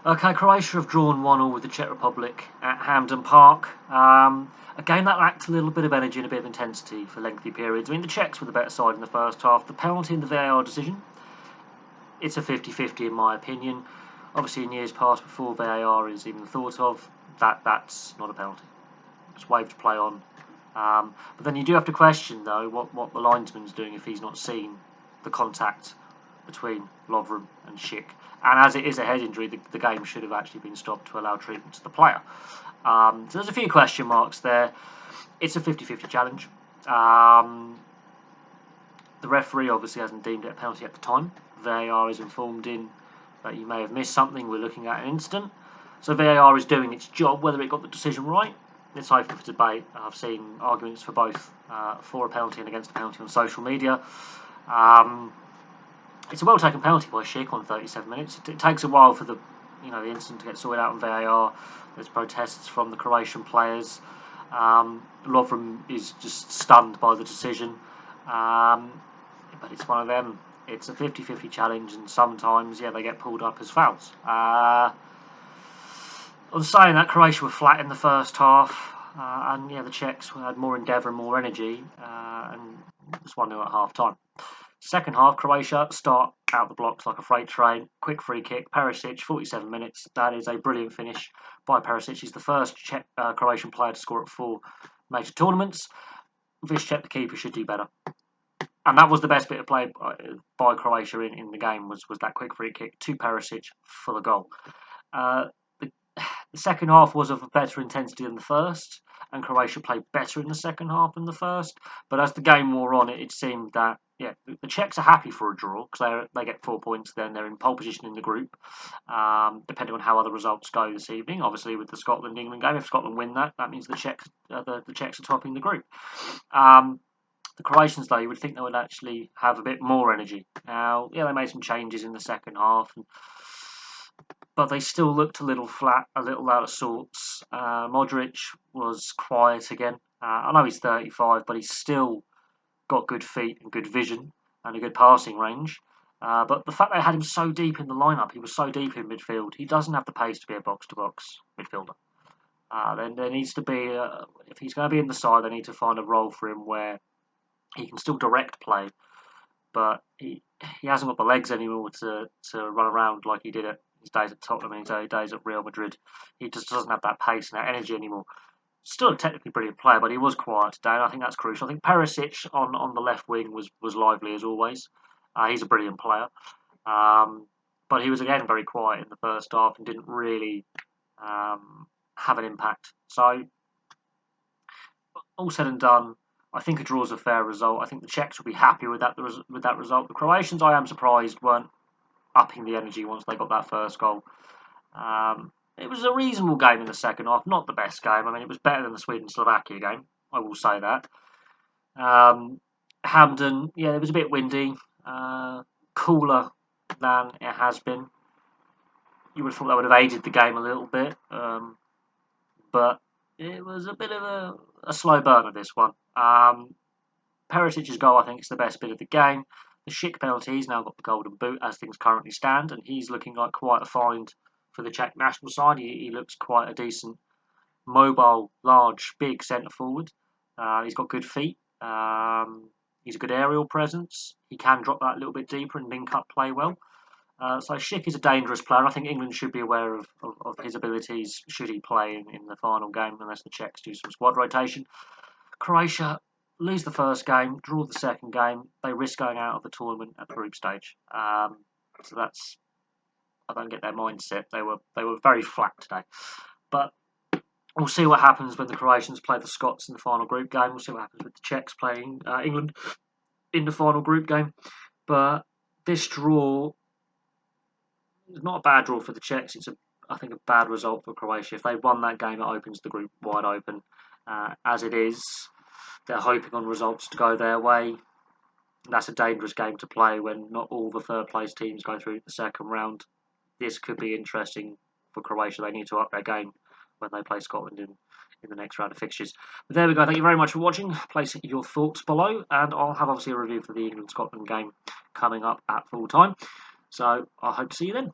Okay, Croatia have drawn 1-1 with the Czech Republic at Hampden Park. A game that lacked a little bit of energy and a bit of intensity for lengthy periods. I mean, the Czechs were the better side in the first half. The penalty in the VAR decision, it's a 50-50 in my opinion. Obviously, in years past, before VAR is even thought of, that's not a penalty. It's waved to play on. But then you do have to question, though, what the linesman's doing if he's not seen the contact between Lovren and Schick. And as it is a head injury, the game should have actually been stopped to allow treatment to the player. So there's a few question marks there. It's a 50-50 challenge. The referee obviously hasn't deemed it a penalty at the time. VAR is informed in that you may have missed something. We're looking at an incident. So VAR is doing its job. Whether it got the decision right, it's open for debate. I've seen arguments for both, for a penalty and against a penalty on social media. It's a well-taken penalty by Schick on 37 minutes. It takes a while for the incident to get sorted out on VAR. There's protests from the Croatian players. Lovren is just stunned by the decision. But it's one of them. It's a 50-50 challenge, and sometimes, they get pulled up as fouls. On saying that, Croatia were flat in the first half, and the Czechs had more endeavour and more energy, and just 1-0 at half-time. Second half, Croatia start out the blocks like a freight train. Quick free kick, Perisic, 47 minutes. That is a brilliant finish by Perisic. He's the first Croatian player to score at 4 major tournaments. Višček, the keeper, should do better. And that was the best bit of play by Croatia in the game, was that quick free kick to Perisic for the goal. The second half was of a better intensity than the first, and Croatia played better in the second half than the first. But as the game wore on, it seemed that the Czechs are happy for a draw because they get 4 points. Then they're in pole position in the group, depending on how other results go this evening. Obviously, with the Scotland-England game, if Scotland win that means the Czechs are topping the group. The Croatians, though, you would think they would actually have a bit more energy. Now, they made some changes in the second half, but they still looked a little flat, a little out of sorts. Modric was quiet again. I know he's 35, but he's still got good feet and good vision and a good passing range. But the fact they had him so deep in the lineup, he was so deep in midfield, he doesn't have the pace to be a box-to-box midfielder. Then there needs to be, if he's going to be in the side, they need to find a role for him where he can still direct play, but he hasn't got the legs anymore to run around like he did at his days at Tottenham and his days at Real Madrid. He just doesn't have that pace and that energy anymore. Still a technically brilliant player, but he was quiet today, and I think that's crucial. I think Perisic on the left wing was lively as always. He's a brilliant player, but he was again very quiet in the first half and didn't really have an impact. So all said and done, I think a draw is a fair result. I think the Czechs will be happy with that result. The Croatians, I am surprised, weren't upping the energy once they got that first goal. It was a reasonable game in the second half, not the best game. I mean, it was better than the Sweden-Slovakia game, I will say that. Hampden, it was a bit windy, cooler than it has been. You would have thought that would have aided the game a little bit, but it was a bit of a slow burner, this one. Perisic's goal, I think, is the best bit of the game. The Schick penalty, he's now got the golden boot as things currently stand, and he's looking like quite a find for the Czech national side. He looks quite a decent, mobile, large, big centre forward. He's got good feet. He's a good aerial presence. He can drop that a little bit deeper and link up play well. So Schick is a dangerous player, and I think England should be aware of his abilities should he play in the final game, unless the Czechs do some squad rotation. Croatia lose the first game, draw the second game. They risk going out of the tournament at the group stage. So that's, I don't get their mindset. They were very flat today. But we'll see what happens when the Croatians play the Scots in the final group game. We'll see what happens with the Czechs playing England in the final group game. But this draw is not a bad draw for the Czechs. It's I think a bad result for Croatia. If they won that game, it opens the group wide open. As it is, they're hoping on results to go their way. That's a dangerous game to play when not all the third place teams go through the second round. This could be interesting for Croatia. They need to up their game when they play Scotland in the next round of fixtures. But there we go. Thank you very much for watching. Place your thoughts below, and I'll have obviously a review for the England-Scotland game coming up at full time. So I hope to see you then.